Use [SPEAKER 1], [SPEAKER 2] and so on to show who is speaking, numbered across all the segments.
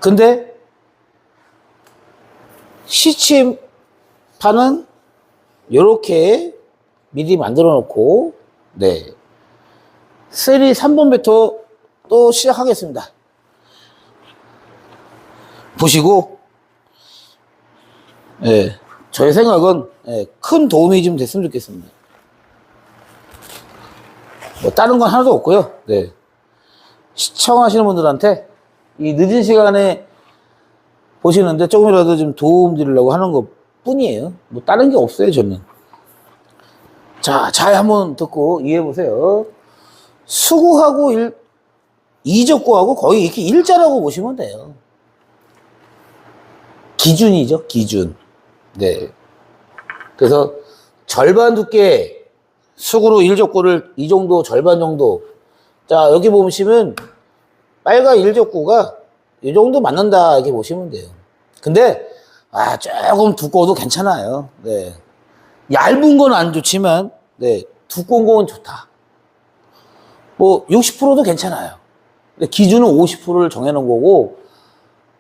[SPEAKER 1] 근데 시침판은 요렇게 미리 만들어 놓고, 네. 세리 3번 배터 또 시작하겠습니다. 보시고, 예, 저의 생각은 큰 도움이 좀 됐으면 좋겠습니다. 뭐 다른 건 하나도 없고요. 네. 시청하시는 분들한테 이 늦은 시간에 보시는데 조금이라도 좀 도움 드리려고 하는 것 뿐이에요. 뭐 다른 게 없어요, 저는. 자, 잘 한번 듣고 이해해 보세요. 수구하고 이적구하고 거의 이렇게 일자라고 보시면 돼요. 기준이죠, 기준. 네. 그래서 절반 두께 수구로 일적구를 이 정도, 절반 정도. 자, 여기 보시면 빨간 일적구가 이 정도 맞는다 이렇게 보시면 돼요. 근데 조금 두꺼워도 괜찮아요. 네. 얇은 건 안 좋지만 네, 두꺼운 건 좋다. 뭐 60%도 괜찮아요. 근데 기준은 50%를 정해놓은 거고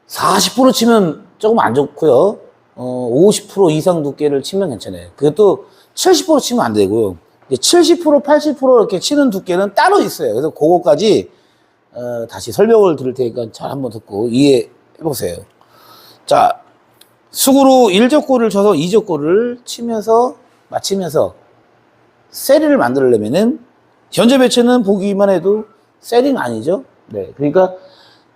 [SPEAKER 1] 40% 치면 조금 안 좋고요. 50% 이상 두께를 치면 괜찮아요. 그것도 70% 치면 안 되고요. 70%, 80% 이렇게 치는 두께는 따로 있어요. 그래서 그거까지 다시 설명을 드릴 테니까 잘 한번 듣고 이해해 보세요. 자, 수구로 1적구를 쳐서 2적구를 치면서 맞추면서 세리를 만들려면은 현재 배치는 보기만 해도 세리는 아니죠. 네, 그러니까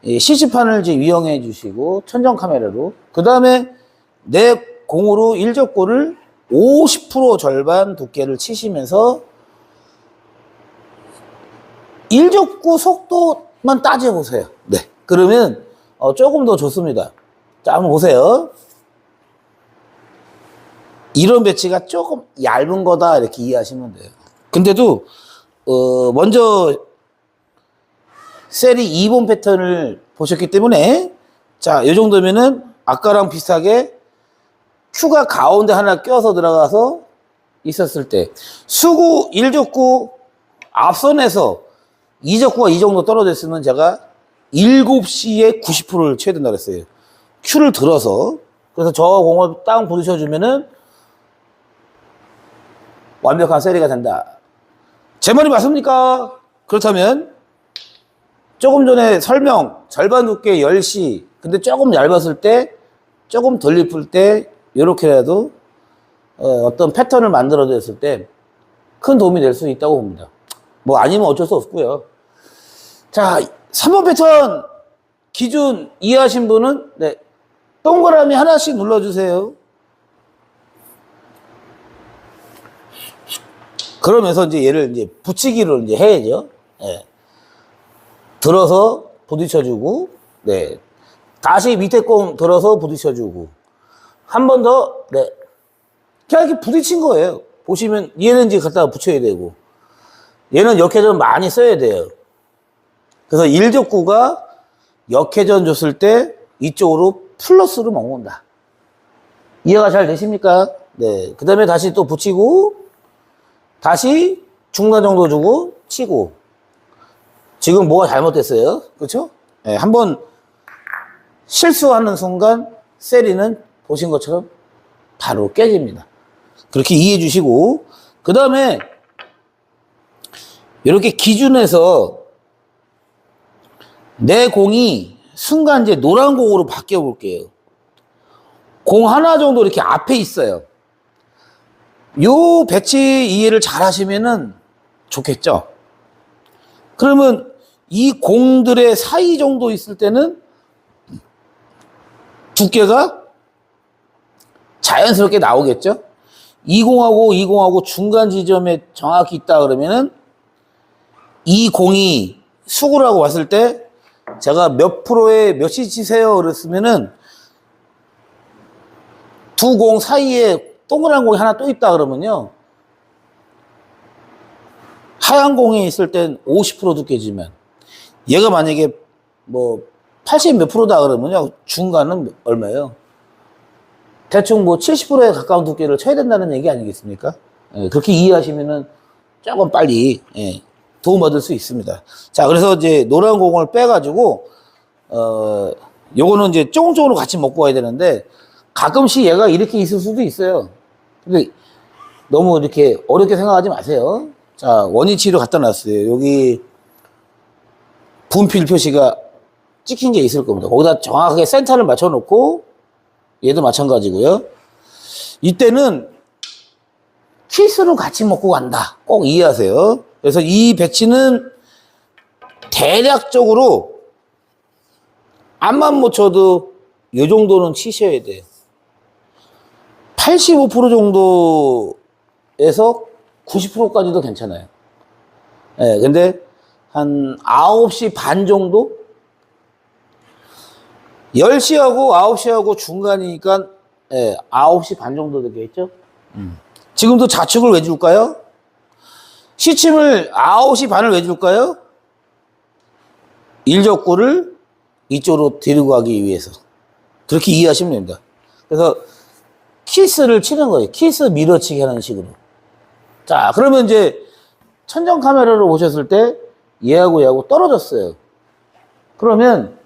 [SPEAKER 1] CC판을 이제 이용해 주시고 천정 카메라로 그 다음에 내 공으로 1적구를 50% 절반 두께를 치시면서 1적구 속도만 따져보세요. 네. 그러면 조금 더 좋습니다. 자, 한번 보세요. 이런 배치가 조금 얇은 거다 이렇게 이해하시면 돼요. 근데도 먼저 세리 2번 패턴을 보셨기 때문에 자, 이 정도면은 아까랑 비슷하게 Q가 가운데 하나 껴서 들어가서 있었을 때 수구 1적구 앞선에서 2적구가 이 정도 떨어졌으면 제가 7시에 90%를 쳐야 된다고 했어요. Q를 들어서. 그래서 저 공을 딱 부딪혀주면은 완벽한 세리가 된다. 제 말이 맞습니까? 그렇다면 조금 전에 설명 절반 두께 10시 근데 조금 얇았을 때 조금 덜 깊을 때 이렇게라도 어떤 패턴을 만들어냈을 때 큰 도움이 될 수 있다고 봅니다. 뭐 아니면 어쩔 수 없고요. 자, 3번 패턴 기준 이해하신 분은 네, 동그라미 하나씩 눌러주세요. 그러면서 이제 얘를 이제 붙이기로 이제 해야죠. 네. 들어서 부딪혀주고, 네. 다시 밑에 공 들어서 부딪혀주고, 한 번 더, 네. 그냥 이렇게 부딪힌 거예요. 보시면 얘는 이제 갖다가 붙여야 되고, 얘는 역회전 많이 써야 돼요. 그래서 1적구가 역회전 줬을 때 이쪽으로 플러스로 먹는다. 이해가 잘 되십니까? 네. 그 다음에 다시 또 붙이고, 다시 중간 정도 주고 치고. 지금 뭐가 잘못됐어요? 그렇죠? 네, 한번 실수하는 순간 세리는 보신 것처럼 바로 깨집니다. 그렇게 이해해 주시고 그 다음에 이렇게 기준에서 내 공이 순간 이제 노란 공으로 바뀌어 볼게요. 공 하나 정도 이렇게 앞에 있어요. 요 배치 이해를 잘 하시면은 좋겠죠. 그러면 이 공들의 사이 정도 있을 때는 두께가 자연스럽게 나오겠죠. 20하고 중간 지점에 정확히 있다 그러면은 이 공이 수구라고 왔을 때 제가 몇 프로에 몇이 치세요 그랬으면은 두 공 사이에 동그란 공이 하나 또 있다 그러면요. 하얀 공이 있을 땐 50% 두께지만 얘가 만약에 뭐 80 몇 프로다 그러면요. 중간은 얼마예요? 대충 뭐 70%에 가까운 두께를 쳐야 된다는 얘기 아니겠습니까? 예, 그렇게 이해하시면은 조금 빨리 도움받을 수 있습니다. 자, 그래서 이제 노란 공을 빼가지고 요거는 이제 조금조금으로 같이 먹고 가야 되는데 가끔씩 얘가 이렇게 있을 수도 있어요. 근데 너무 이렇게 어렵게 생각하지 마세요. 자, 원위치로 갖다 놨어요. 여기 분필 표시가 찍힌 게 있을 겁니다. 거기다 정확하게 센터를 맞춰 놓고 얘도 마찬가지고요. 이때는 키스는 같이 먹고 간다. 꼭 이해하세요. 그래서 이 배치는 대략적으로 안만 못 쳐도 이 정도는 치셔야 돼요. 85% 정도에서 90%까지도 괜찮아요. 예, 근데 한 9시 반 정도? 10시하고 9시하고 중간이니까, 예, 9시 반 정도 되겠죠? 지금도 좌측을 왜 줄까요? 시침을 9시 반을 왜 줄까요? 일적구를 이쪽으로 데리고 가기 위해서. 그렇게 이해하시면 됩니다. 그래서 키스를 치는 거예요. 키스 밀어치기 하는 식으로. 자, 그러면 이제 천정 카메라로 보셨을 때 얘하고 떨어졌어요. 그러면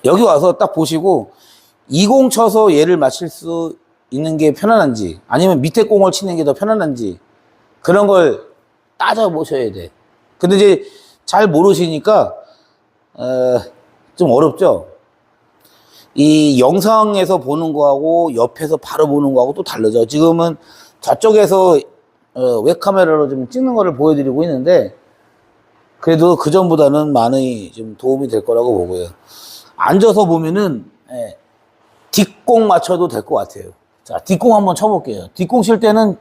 [SPEAKER 1] 여기 와서 딱 보시고 20 쳐서 얘를 맞힐 수 있는 게 편안한지 아니면 밑에 공을 치는 게 더 편안한지 그런 걸 따져보셔야 돼. 근데 이제 잘 모르시니까 좀 어렵죠? 이 영상에서 보는 거하고 옆에서 바로 보는 거하고 또 다르죠. 지금은 저쪽에서 웹카메라로 좀 찍는 거를 보여드리고 있는데 그래도 그 전보다는 많이 좀 도움이 될 거라고 보고요. 앉아서 보면은 뒷공 맞춰도 될 것 같아요. 자, 뒷공 한번 쳐볼게요. 뒷공 칠 때는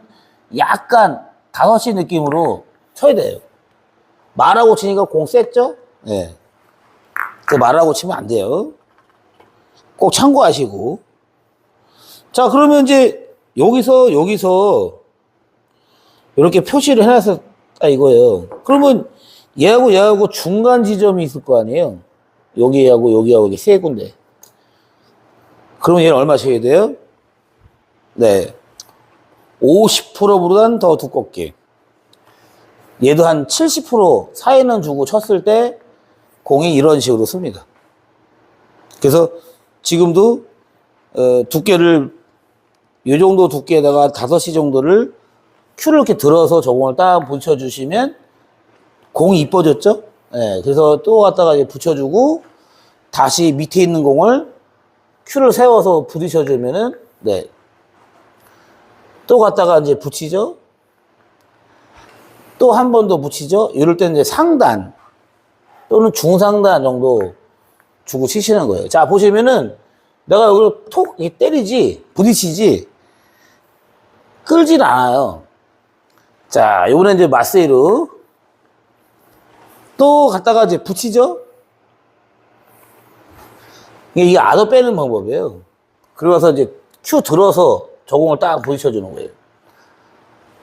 [SPEAKER 1] 약간 5시 느낌으로 쳐야 돼요. 말하고 치니까 공 셌죠? 예. 그 말하고 치면 안 돼요. 꼭 참고하시고. 자, 그러면 이제 여기서 이렇게 표시를 해놨었다 이거예요. 그러면 얘하고 중간 지점이 있을 거 아니에요? 여기하고 이게 세 군데. 그러면 얘는 얼마 쳐야 돼요? 네. 50%보다는 더 두껍게. 얘도 한 70% 사이는 주고 쳤을 때 공이 이런 식으로 씁니다. 그래서 지금도 두께를 이 정도 두께에다가 5시 정도를 큐를 이렇게 들어서 저 공을 딱 붙여주시면 공이 이뻐졌죠? 네, 그래서 또 갖다가 이제 붙여주고 다시 밑에 있는 공을 큐를 세워서 부딪혀주면은 네. 또 갖다가 이제 붙이죠? 또 한 번 더 붙이죠? 이럴 때는 이제 상단 또는 중상단 정도 주고 치시는 거예요. 자, 보시면은 내가 여기로 톡 때리지, 부딪히지, 끌진 않아요. 자, 요번에 이제 마세이로 또 갖다가 이제 붙이죠? 이게 아더 빼는 방법이에요. 그러고서 이제 큐 들어서 저 공을 딱 부딪혀주는 거예요.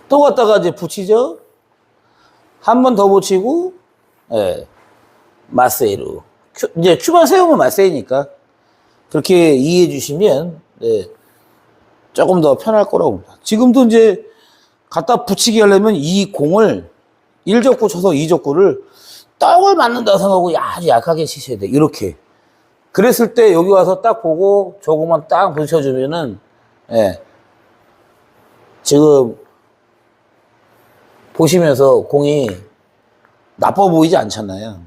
[SPEAKER 1] 또 갖다가 이제 붙이죠? 한 번 더 붙이고, 예, 마세이로. 이제 큐만 세우면 마세이니까. 그렇게 이해해 주시면, 네, 조금 더 편할 거라고 봅니다. 지금도 이제 갖다 붙이기 하려면 이 공을 1적구 쳐서 2적구를 떡을 맞는다고 생각하고 아주 약하게 치셔야 돼. 이렇게. 그랬을 때 여기 와서 딱 보고 저거만 딱 붙여주면은, 예, 지금 보시면서 공이 나빠 보이지 않잖아요.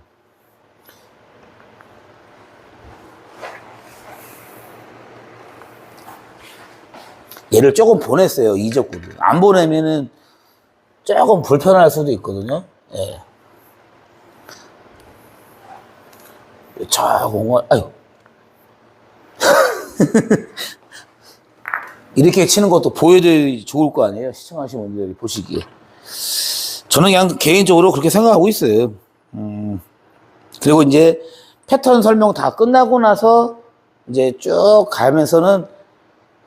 [SPEAKER 1] 얘를 조금 보냈어요, 이적구를. 안 보내면은 조금 불편할 수도 있거든요. 예. 저 공을, 아유. 이렇게 치는 것도 보여드리 좋을 거 아니에요? 시청하시는 분들이 보시기에. 저는 그냥 개인적으로 그렇게 생각하고 있어요. 그리고 이제 패턴 설명 다 끝나고 나서 이제 쭉 가면서는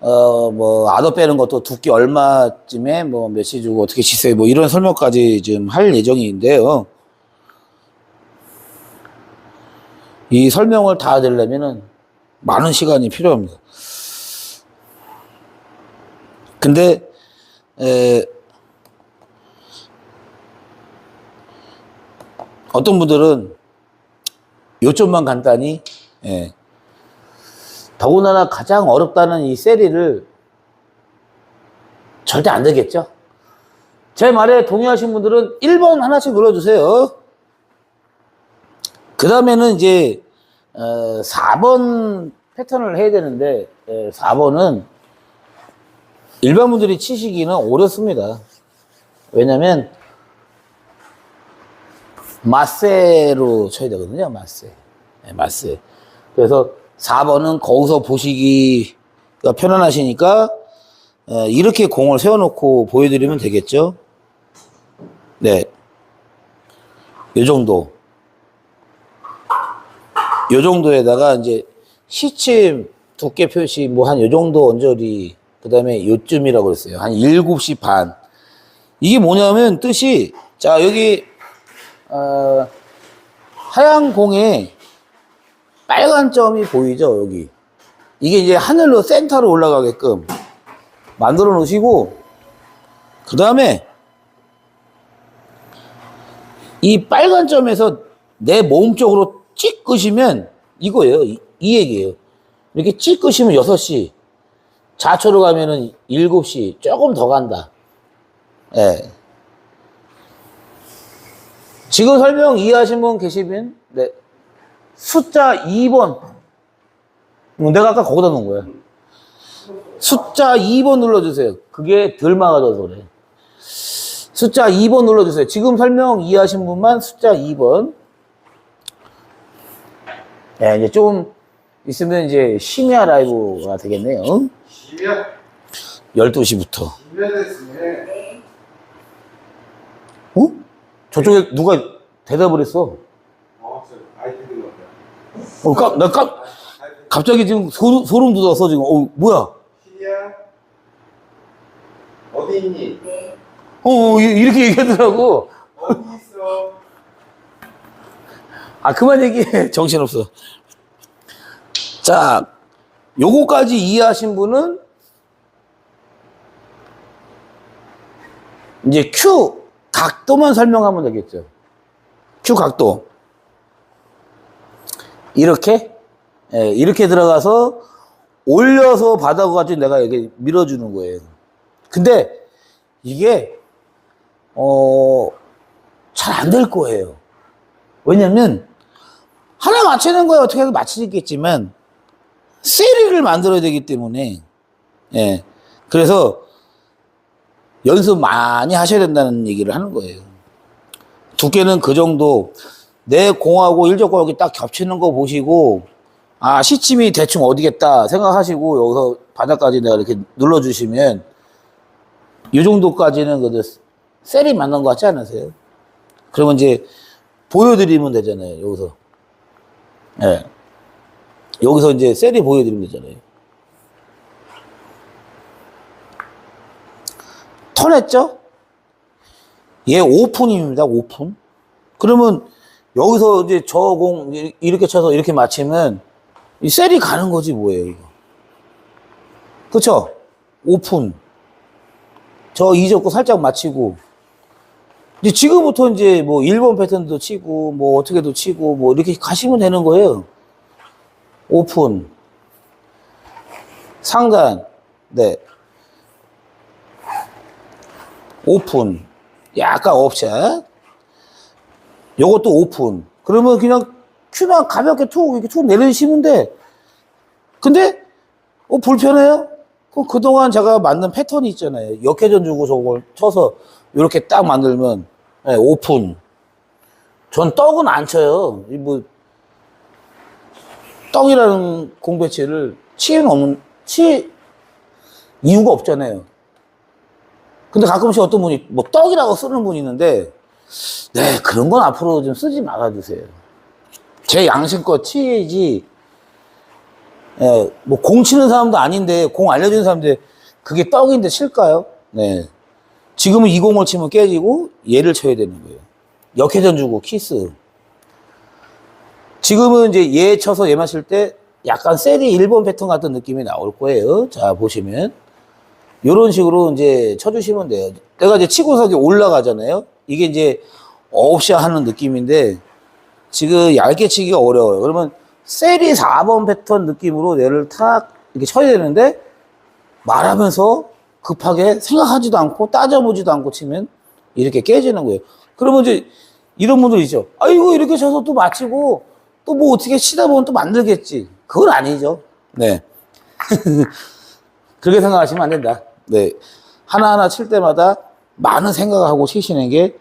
[SPEAKER 1] 뭐 아더 빼는 것도 두께 얼마쯤에 뭐 몇시 주고 어떻게 치세요 뭐 이런 설명까지 좀 할 예정인데요. 이 설명을 다 드리려면은 많은 시간이 필요합니다. 근데 어떤 분들은 요점만 간단히 더군다나 가장 어렵다는 이 세리를 절대 안 되겠죠? 제 말에 동의하신 분들은 1번 하나씩 눌러주세요. 그 다음에는 이제 4번 패턴을 해야 되는데 4번은 일반 분들이 치시기는 어렵습니다. 왜냐면 마세로 쳐야 되거든요. 마세. 네, 마세. 그래서 4번은 거기서 보시기가 편안하시니까 이렇게 공을 세워놓고 보여드리면 되겠죠. 네. 요 정도. 요 정도에다가 이제 시침 두께 표시 뭐 한 요 정도 언저리, 그 다음에 요쯤이라고 그랬어요. 한 7시 반. 이게 뭐냐면 뜻이, 자, 여기, 하얀 공에 빨간 점이 보이죠, 여기. 이게 이제 하늘로 센터로 올라가게끔 만들어 놓으시고, 그 다음에 이 빨간 점에서 내 몸 쪽으로 찍으시면 이거예요. 이 얘기예요. 이렇게 찍으시면 6시, 좌초로 가면은 7시, 조금 더 간다. 예. 지금 설명 이해하신 분 계시면, 네. 숫자 2번. 내가 아까 거기다 놓은 거야. 숫자 2번 눌러주세요. 그게 덜 막아져서 그래. 숫자 2번 눌러주세요. 지금 설명 이해하신 분만 숫자 2번. 네, 이제 좀 있으면 이제 심야 라이브가 되겠네요.
[SPEAKER 2] 심야?
[SPEAKER 1] 12시부터.
[SPEAKER 2] 심야 됐으네.
[SPEAKER 1] 어? 저쪽에 누가 대답을 했어.
[SPEAKER 2] 아이템인 것 같아.
[SPEAKER 1] 갑자기 지금 소름 돋았어, 지금. 뭐야?
[SPEAKER 2] 심야? 어디 있니?
[SPEAKER 1] 이렇게 얘기하더라고.
[SPEAKER 2] 어디 있어?
[SPEAKER 1] 그만 얘기해. 정신없어. 자, 요거까지 이해하신 분은 이제 Q 각도만 설명하면 되겠죠. Q 각도. 이렇게 들어가서 올려서 받아가지고 내가 여기 밀어주는 거예요. 근데 이게 잘 안 될 거예요. 왜냐면 하나 맞추는 거에 어떻게 해서 맞추겠지만 세리를 만들어야 되기 때문에, 예. 그래서 연습 많이 하셔야 된다는 얘기를 하는 거예요. 두께는 그 정도, 내 공하고 일적공하고 딱 겹치는 거 보시고, 시침이 대충 어디겠다 생각하시고, 여기서 바닥까지 내가 이렇게 눌러주시면, 이 정도까지는 그래도 셀이 맞는 것 같지 않으세요? 그러면 이제 보여드리면 되잖아요, 여기서. 예. 여기서 이제 셀이 보여드리면 되잖아요. 턴했죠? 얘 오픈입니다, 오픈. 그러면 여기서 이제 저 공 이렇게 쳐서 이렇게 맞히면 이 셀이 가는 거지, 뭐예요, 이거. 그쵸? 오픈. 저 이적고 살짝 맞히고. 이제 지금부터 이제 뭐 1번 패턴도 치고, 뭐 어떻게도 치고, 뭐 이렇게 가시면 되는 거예요. 오픈. 상단. 네. 오픈. 약간 업샷. 요것도 오픈. 그러면 그냥 큐만 가볍게 툭, 이렇게 툭 내려주시면 돼. 근데, 불편해요? 그럼 그동안 제가 만든 패턴이 있잖아요. 역회전 주고 저걸 쳐서 이렇게 딱 만들면, 네, 오픈. 전 떡은 안 쳐요. 떡이라는 공배치를 칠 이유가 없잖아요. 근데 가끔씩 어떤 분이 뭐 떡이라고 쓰는 분이 있는데, 네, 그런 건 앞으로 좀 쓰지 말아주세요. 제 양심껏 치야지. 예, 뭐 공 치는 사람도 아닌데, 공 알려주는 사람인데, 그게 떡인데 칠까요? 네. 지금은 이 공을 치면 깨지고, 얘를 쳐야 되는 거예요. 역회전 주고, 키스. 지금은 이제 얘 쳐서 얘 맞을 때, 약간 셀이 1번 패턴 같은 느낌이 나올 거예요. 자, 보시면. 요런 식으로 이제 쳐주시면 돼요. 내가 이제 치고서 올라가잖아요. 이게 이제 없이 하는 느낌인데, 지금 얇게 치기가 어려워요. 그러면 셀이 4번 패턴 느낌으로 뇌를 탁 이렇게 쳐야 되는데 말하면서 급하게 생각하지도 않고 따져보지도 않고 치면 이렇게 깨지는 거예요. 그러면 이제 이런 분들 있죠. 아이고, 이렇게 쳐서 또 맞히고 또 뭐 어떻게 치다 보면 또 만들겠지. 그건 아니죠. 네. 그렇게 생각하시면 안 된다. 네. 하나하나 칠 때마다 많은 생각을 하고 치시는 게,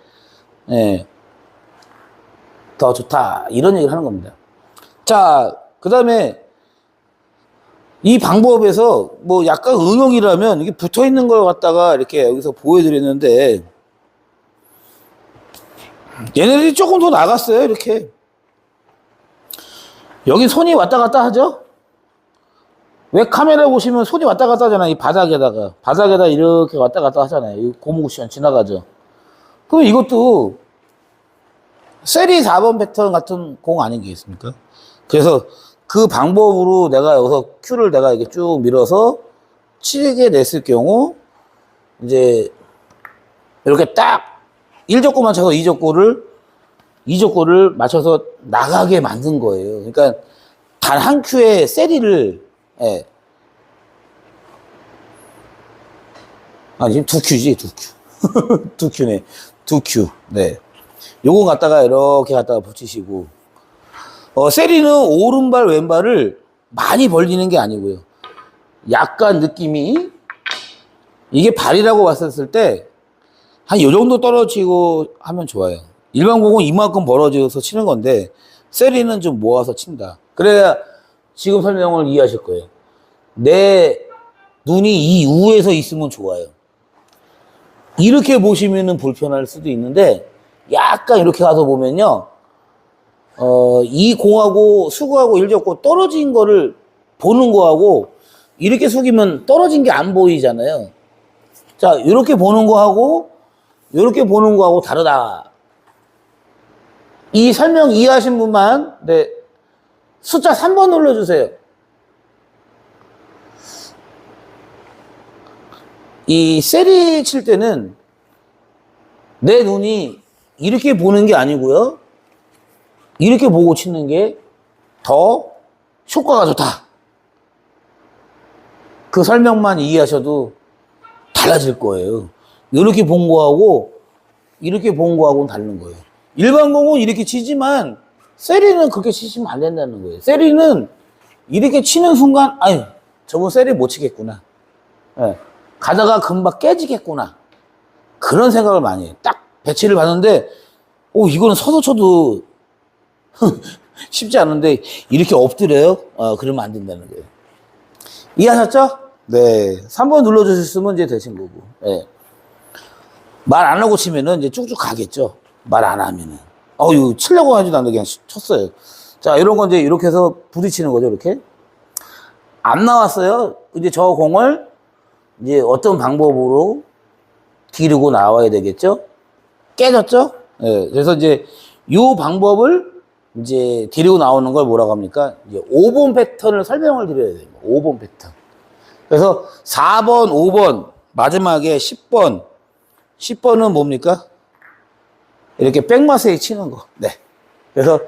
[SPEAKER 1] 네, 더 좋다. 이런 얘기를 하는 겁니다. 자, 그 다음에 이 방법에서 뭐 약간 응용이라면 이게 붙어 있는 걸 갖다가 이렇게 여기서 보여드렸는데, 얘네들이 조금 더 나갔어요. 이렇게. 여기 손이 왔다 갔다 하죠? 왜 카메라 보시면 손이 왔다 갔다 하잖아요. 이 바닥에다 이렇게 왔다 갔다 하잖아요. 이 고무쿠션 지나가죠. 그럼 이것도 셀이 4번 패턴 같은 공 아니겠습니까? 그래서 그 방법으로 내가 여기서 큐를 내가 이렇게 쭉 밀어서 치게 냈을 경우, 이제 이렇게 딱 1족구만 쳐서 2족구를 맞춰서 나가게 만든 거예요. 그러니까 단 한 큐에 세리를, 예. 아, 지금 두 큐지, 두 큐. 두 큐네. 두 큐. 네. 요거 갖다가 이렇게 갖다가 붙이시고, 세리는 오른발, 왼발을 많이 벌리는 게 아니고요. 약간 느낌이, 이게 발이라고 봤었을 때, 한 요 정도 떨어지고 하면 좋아요. 일반 공은 이만큼 벌어져서 치는 건데, 세리는 좀 모아서 친다. 그래야 지금 설명을 이해하실 거예요. 내 눈이 이 우에서 있으면 좋아요. 이렇게 보시면은 불편할 수도 있는데, 약간 이렇게 가서 보면요, 이 공하고 수구하고 일적고 떨어진 거를 보는 거하고, 이렇게 숙이면 떨어진 게 안 보이잖아요. 자, 이렇게 보는 거하고, 이렇게 보는 거하고 다르다. 이 설명 이해하신 분만, 네, 숫자 3번 눌러주세요. 이 세리 칠 때는 내 눈이 이렇게 보는 게 아니고요. 이렇게 보고 치는 게 더 효과가 좋다. 그 설명만 이해하셔도 달라질 거예요. 이렇게 본 거하고 이렇게 본 거하고는 다른 거예요. 일반 공은 이렇게 치지만 세리는 그렇게 치시면 안 된다는 거예요. 세리는 이렇게 치는 순간, 아유, 저분 세리 못 치겠구나. 네. 가다가 금방 깨지겠구나. 그런 생각을 많이 해요. 딱 배치를 봤는데, 이거는 서서 쳐도 쉽지 않은데, 이렇게 엎드려요? 그러면 안 된다는 거예요. 이해하셨죠? 네. 3번 눌러주셨으면 이제 되신 거고. 네. 말 안 하고 치면은 이제 쭉쭉 가겠죠. 말 안 하면은. 이거 치려고 하지도 않는데 그냥 쳤어요. 자, 이런 건 이제 이렇게 해서 부딪히는 거죠, 이렇게. 안 나왔어요. 이제 저 공을 이제 어떤 방법으로 기르고 나와야 되겠죠? 깨졌죠? 네, 그래서 이제 이 방법을 이제 데리고 나오는 걸 뭐라고 합니까? 이제 5번 패턴을 설명을 드려야 돼요. 5번 패턴. 그래서 4번, 5번, 마지막에 10번. 10번은 뭡니까? 이렇게 백마세이 치는 거. 네. 그래서,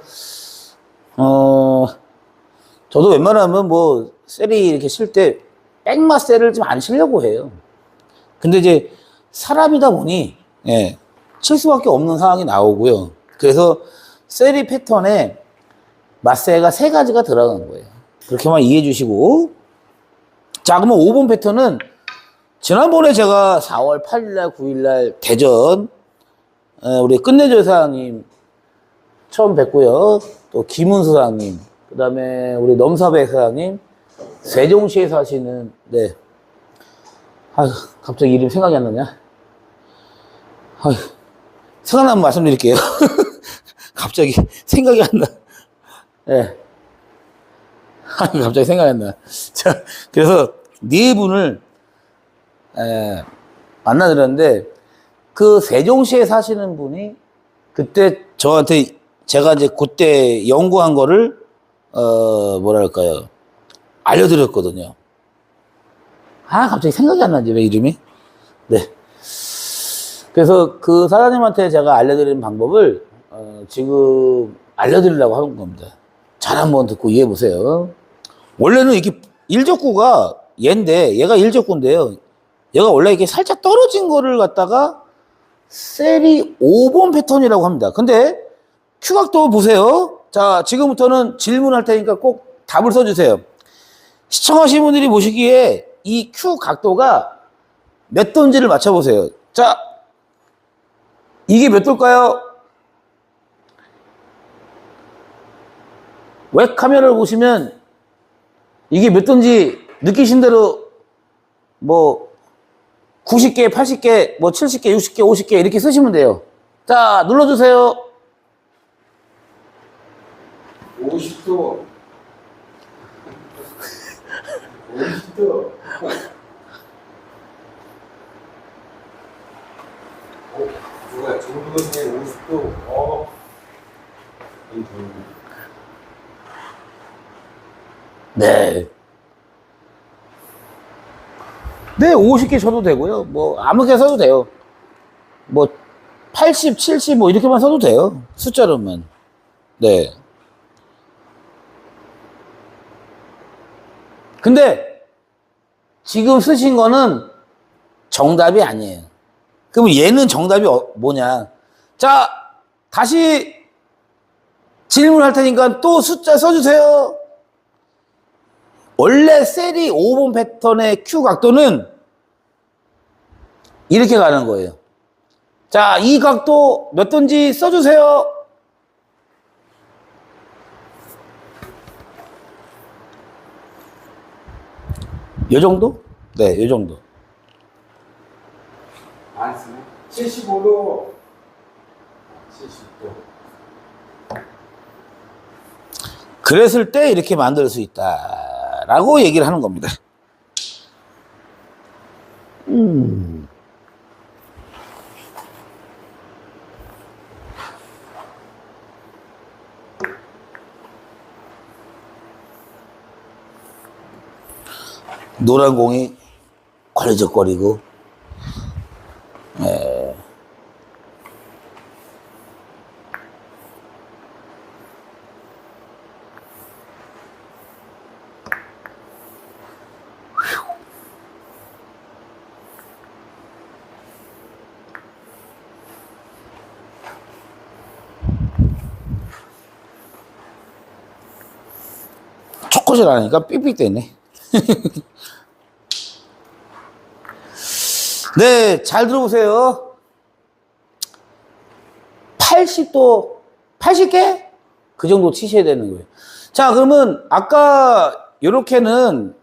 [SPEAKER 1] 저도 웬만하면 뭐, 세리 이렇게 칠 때, 백마세를 좀 안 치려고 해요. 근데 이제, 사람이다 보니, 예, 칠 수밖에 없는 상황이 나오고요. 그래서, 세리 패턴에 마세가 3가지가 들어간 거예요. 그렇게만 이해해 주시고. 자, 그러면 5번 패턴은, 지난번에 제가 4월 8일날, 9일날 대전, 우리 끝내줘 사장님 처음 뵙고요. 또 김은수 사장님, 그 다음에 우리 넘사배 사장님, 세종시에 사시는, 네. 갑자기 이름 생각이 안 나냐? 생각나면 말씀드릴게요. 갑자기 생각이 안 나. 네. 갑자기 생각이 안 나. 자, 그래서 4분을, 만나드렸는데, 그 세종시에 사시는 분이 그때 저한테 제가 이제 그때 연구한 거를, 뭐랄까요. 알려드렸거든요. 갑자기 생각이 안 나지, 왜 이름이? 네. 그래서 그 사장님한테 제가 알려드리는 방법을, 지금 알려드리려고 하는 겁니다. 잘 한번 듣고 이해해 보세요. 원래는 이렇게 일적구가 얘인데, 얘가 일적구인데요. 얘가 원래 이렇게 살짝 떨어진 거를 갖다가 셀이 5번 패턴이라고 합니다. 근데 Q각도 보세요. 자, 지금부터는 질문할 테니까 꼭 답을 써주세요. 시청하시는 분들이 보시기에 이 Q각도가 몇 도인지를 맞춰보세요. 자, 이게 몇 도일까요? 웹카메라를 보시면 이게 몇 도인지 느끼신 대로 뭐 90개, 80개, 뭐 70개, 60개, 50개 이렇게 쓰시면 돼요. 자, 눌러주세요.
[SPEAKER 2] 50도. 50도. 누가 중국어에 50도.
[SPEAKER 1] 네. 네, 50개 쳐도 되고요. 뭐, 아무렇게 써도 돼요. 뭐, 80, 70, 뭐, 이렇게만 써도 돼요. 숫자로만. 네. 근데, 지금 쓰신 거는 정답이 아니에요. 그럼 얘는 정답이 뭐냐? 자, 다시 질문할 테니까 또 숫자 써주세요. 원래 셀이 5번 패턴의 Q 각도는 이렇게 가는 거예요. 자, 이 각도 몇 도인지 써주세요. 요 정도? 네, 요 정도.
[SPEAKER 2] 안 쓰네. 75도. 70도.
[SPEAKER 1] 그랬을 때 이렇게 만들 수 있다라고 얘기를 하는 겁니다. 노란 공이 걸적거리고, 초코질 안 하니까 삑삑 되네. 네, 잘 들어보세요. 80도, 80개? 그 정도 치셔야 되는 거예요. 자, 그러면 아까 요렇게는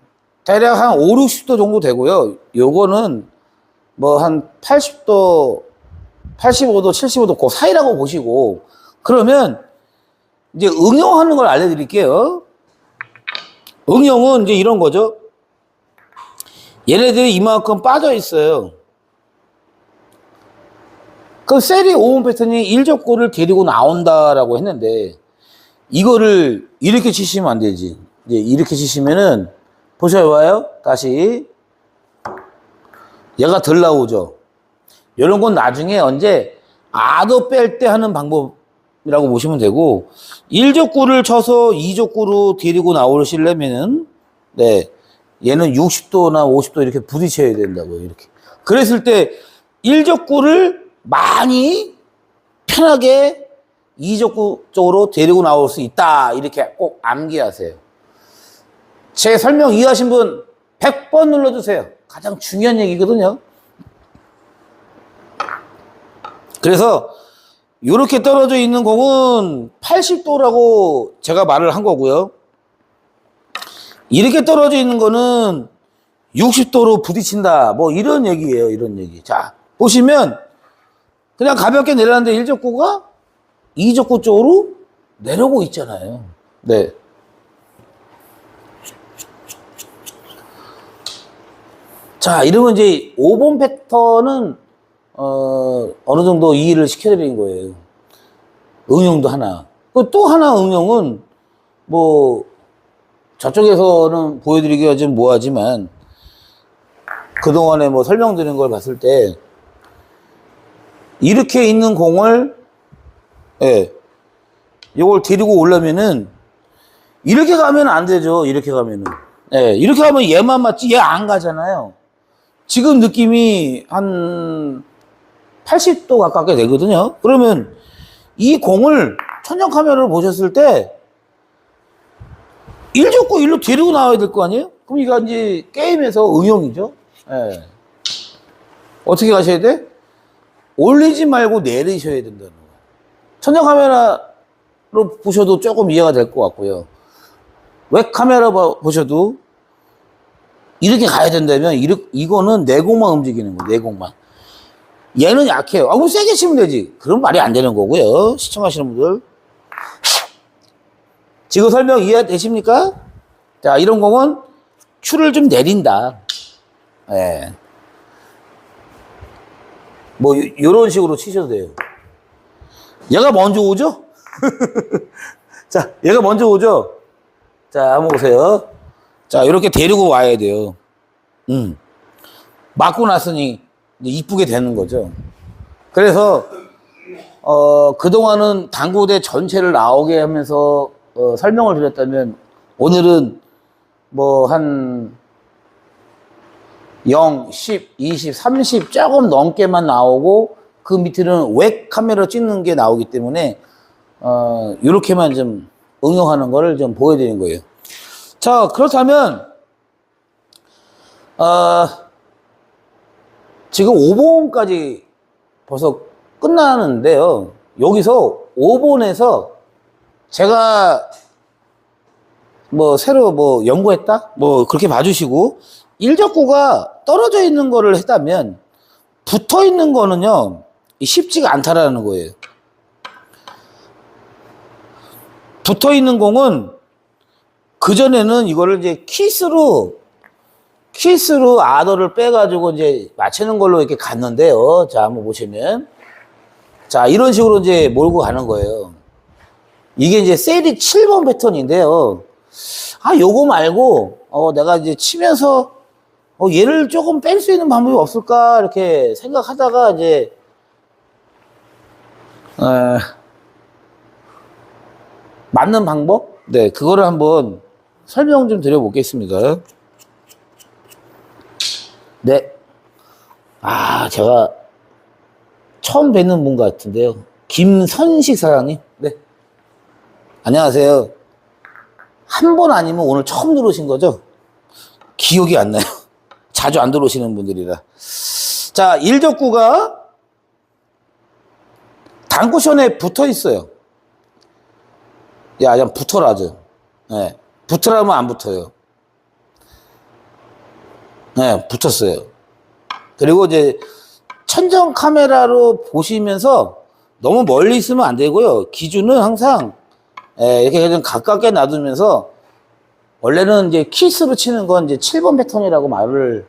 [SPEAKER 1] 대략 한 5, 60도 정도 되고요. 요거는 뭐 한 80도, 85도, 75도 그 사이라고 보시고, 그러면 이제 응용하는 걸 알려드릴게요. 응용은 이제 이런 거죠. 얘네들이 이만큼 빠져 있어요. 그럼 셀이 5번 패턴이 1적구를 데리고 나온다라고 했는데, 이거를 이렇게 치시면 안 되지. 이제 이렇게 치시면은, 보셔봐요. 다시. 얘가 덜 나오죠. 이런 건 나중에 언제 아더 뺄 때 하는 방법이라고 보시면 되고, 1적구를 쳐서 2적구로 데리고 나오시려면은, 네. 얘는 60도나 50도 이렇게 부딪혀야 된다고요. 이렇게. 그랬을 때 1적구를 많이 편하게 2적구 쪽으로 데리고 나올 수 있다. 이렇게 꼭 암기하세요. 제 설명 이해하신 분 100번 눌러주세요. 가장 중요한 얘기거든요. 그래서 이렇게 떨어져 있는 공은 80도라고 제가 말을 한 거고요. 이렇게 떨어져 있는 거는 60도로 부딪힌다. 뭐 이런 얘기예요. 이런 얘기. 자, 보시면 그냥 가볍게 내려놨는데 1적구가 2적구 쪽으로 내려오고 있잖아요. 네. 자, 이러면 이제 5번 패턴은 어느 정도 이해를 시켜드린 거예요. 응용도 하나. 또 하나 응용은 뭐 저쪽에서는 보여드리기가 좀 뭐하지만 그동안에 뭐 설명드린 걸 봤을 때 이렇게 있는 공을 이걸 데리고 오려면은 이렇게 가면 안 되죠. 이렇게 가면은. 예, 이렇게 하면 얘만 맞지 얘 안 가잖아요. 지금 느낌이 한 80도 가깝게 되거든요. 그러면 이 공을 천정 카메라로 보셨을 때 1족구 1로 데리고 나와야 될 거 아니에요? 그럼 이거 이제 게임에서 응용이죠. 예. 어떻게 가셔야 돼? 올리지 말고 내리셔야 된다는 거예요. 천정 카메라로 보셔도 조금 이해가 될 것 같고요. 웹 카메라 보셔도 이렇게 가야 된다면 이거는 내공만 움직이는 거예요. 내공만. 얘는 약해요. 그럼 세게 치면 되지. 그럼 말이 안 되는 거고요. 시청하시는 분들. 지금 설명 이해되십니까? 자, 이런 공은 큐를 좀 내린다. 예. 뭐 요런 식으로 치셔도 돼요. 얘가 먼저 오죠? 자, 얘가 먼저 오죠? 자, 한번 보세요. 자, 이렇게 데리고 와야 돼요. 맞고 났으니 이쁘게 되는 거죠. 그래서 그동안은 당구대 전체를 나오게 하면서 설명을 드렸다면 오늘은 뭐 한 0, 10, 20, 30 조금 넘게만 나오고 그 밑에는 웹 카메라 찍는 게 나오기 때문에 이렇게만 좀 응용하는 거를 좀 보여드리는 거예요. 자, 그렇다면 지금 5번까지 벌써 끝나는데요. 여기서 5번에서 제가 뭐 새로 뭐 연구했다? 뭐 그렇게 봐주시고 1족구가 떨어져 있는 거를 했다면 붙어 있는 거는요 쉽지가 않다라는 거예요. 붙어 있는 공은 그전에는 이거를 이제 키스로 아더를 빼가지고 이제 맞추는 걸로 이렇게 갔는데요. 자, 한번 보시면. 자, 이런 식으로 이제 몰고 가는 거예요. 이게 이제 셀이 7번 패턴인데요. 아, 요거 말고, 내가 이제 치면서, 얘를 조금 뺄 수 있는 방법이 없을까? 이렇게 생각하다가 이제, 맞는 방법? 네, 그거를 한번 설명 좀 드려보겠습니다. 네. 아, 제가 처음 뵙는 분 같은데요. 김선식 사장님. 네. 안녕하세요. 한 번 아니면 오늘 처음 들어오신 거죠? 기억이 안 나요. 자주 안 들어오시는 분들이라. 자, 1족구가 단쿠션에 붙어 있어요. 야, 그냥 붙어라, 좀. 네. 붙으라면 안 붙어요. 네, 붙었어요. 그리고 이제 천정 카메라로 보시면서 너무 멀리 있으면 안 되고요. 기준은 항상 이렇게 좀 가깝게 놔두면서 원래는 이제 키스로 치는 건 이제 7번 패턴이라고 말을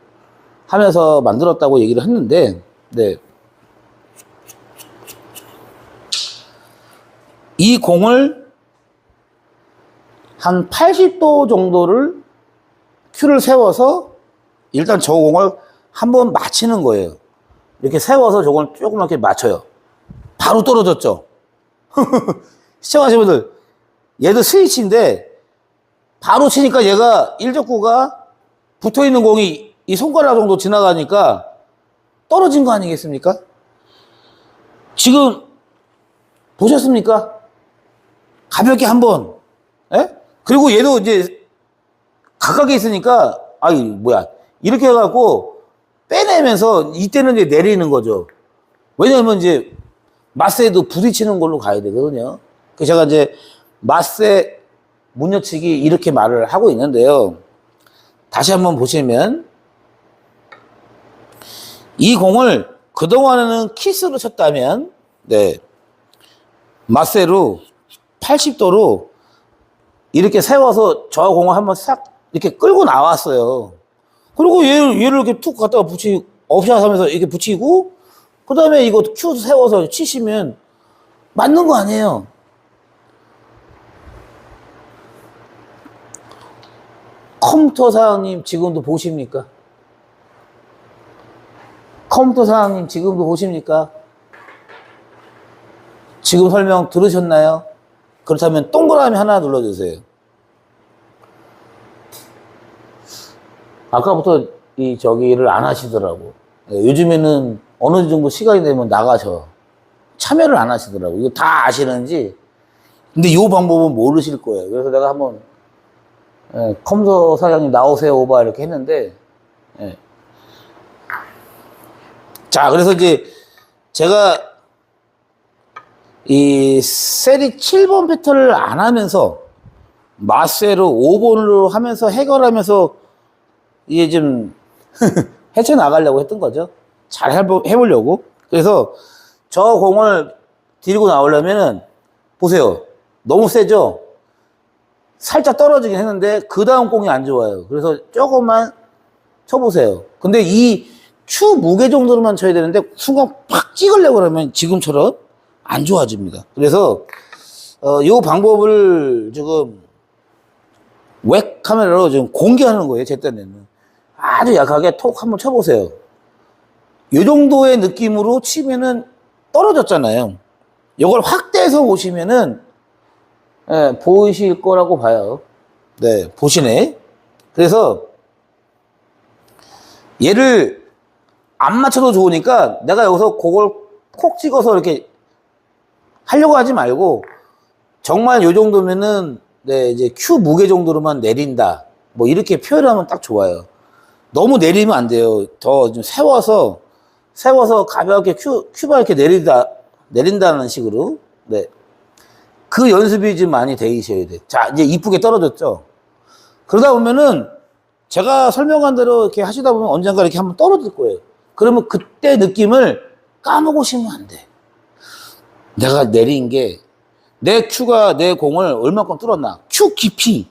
[SPEAKER 1] 하면서 만들었다고 얘기를 했는데, 네. 이 공을 한 80도 정도를 큐를 세워서 일단 저 공을 한번 맞히는 거예요. 이렇게 세워서 저걸 조금 이렇게 맞춰요. 바로 떨어졌죠. 시청하시는 분들, 얘도 스위치인데 바로 치니까 얘가 1족구가 붙어있는 공이 이 손가락 정도 지나가니까 떨어진 거 아니겠습니까? 지금 보셨습니까? 가볍게 한번. 예? 그리고 얘도 이제 가깝게 있으니까 아이 뭐야 이렇게 해갖고 빼내면서 이때는 이제 내리는 거죠. 왜냐하면 이제 마세도 부딪히는 걸로 가야 되거든요. 그래서 제가 이제 마세 문여치기 이렇게 말을 하고 있는데요. 다시 한번 보시면 이 공을 그동안에는 키스로 쳤다면 네 마세로 80도로 이렇게 세워서 저 공을 한번 싹 이렇게 끌고 나왔어요. 그리고 얘를 이렇게 툭 갖다가 업샷 하면서 이렇게 붙이고, 그 다음에 이거 큐 세워서 치시면 맞는 거 아니에요. 컴퓨터 사장님 지금도 보십니까? 컴퓨터 사장님 지금도 보십니까? 지금 설명 들으셨나요? 그렇다면 동그라미 하나 눌러주세요. 아까부터 저기를 안 하시더라고. 예, 요즘에는 어느 정도 시간이 되면 나가셔. 참여를 안 하시더라고. 이거 다 아시는지. 근데 이 방법은 모르실 거예요. 그래서 내가 한번, 컴서 사장님 나오세요, 오바 이렇게 했는데, 예. 자, 그래서 이제 제가 이 세리 7번 패턴을 안 하면서 마세로 5번으로 하면서 해결하면서 이게 좀 헤쳐나가려고 했던 거죠. 잘 해보려고. 그래서 저 공을 들고 나오려면은 보세요. 너무 세죠? 살짝 떨어지긴 했는데 그 다음 공이 안 좋아요. 그래서 조금만 쳐보세요. 근데 이 큐 무게 정도로만 쳐야 되는데 순간 팍 찍으려고 그러면 지금처럼 안 좋아집니다. 그래서 이 방법을 지금 웹 카메라로 지금 공개하는 거예요. 제 딴에는 아주 약하게 톡 한번 쳐보세요. 이 정도의 느낌으로 치면은 떨어졌잖아요. 이걸 확대해서 보시면은 보이실 거라고 봐요. 네, 보시네. 그래서 얘를 안 맞춰도 좋으니까 내가 여기서 그걸 콕 찍어서 이렇게 하려고 하지 말고 정말 요 정도면은 네, 이제 큐 무게 정도로만 내린다. 뭐 이렇게 표현하면 딱 좋아요. 너무 내리면 안 돼요. 더 좀 세워서 가볍게 큐바 이렇게 내린다는 식으로. 네. 그 연습이 좀 많이 되셔야 돼. 자, 이제 이쁘게 떨어졌죠? 그러다 보면은 제가 설명한 대로 이렇게 하시다 보면 언젠가 이렇게 한번 떨어질 거예요. 그러면 그때 느낌을 까먹으시면 안 돼. 내가 내린 게 내 큐가 내 공을 얼마큼 뚫었나. 큐 깊이.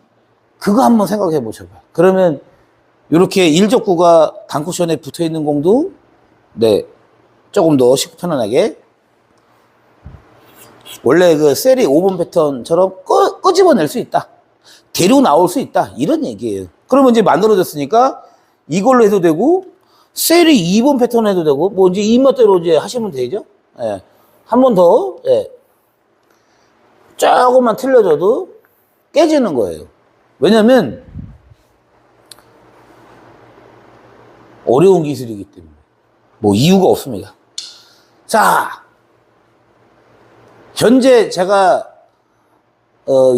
[SPEAKER 1] 그거 한번 생각해 보셔봐. 그러면 이렇게 일적구가 단쿠션에 붙어 있는 공도 네, 조금 더 쉽고 편안하게 원래 그 세리 5번 패턴처럼 끄집어낼 수 있다. 데리고 나올 수 있다. 이런 얘기예요. 그러면 이제 만들어졌으니까 이걸로 해도 되고 세리 2번 패턴 해도 되고 뭐 이제 입맛대로 이제 하시면 되죠. 예. 한 번 더 예. 조금만 틀려져도 깨지는 거예요. 왜냐면 어려운 기술이기 때문에 뭐 이유가 없습니다. 자, 현재 제가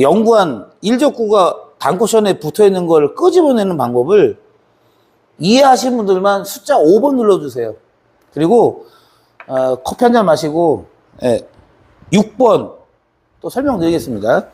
[SPEAKER 1] 연구한 일적구가 단쿠션에 붙어있는 걸 끄집어내는 방법을 이해하신 분들만 숫자 5번 눌러주세요. 그리고 커피 한 잔 마시고 6번 또 설명드리겠습니다.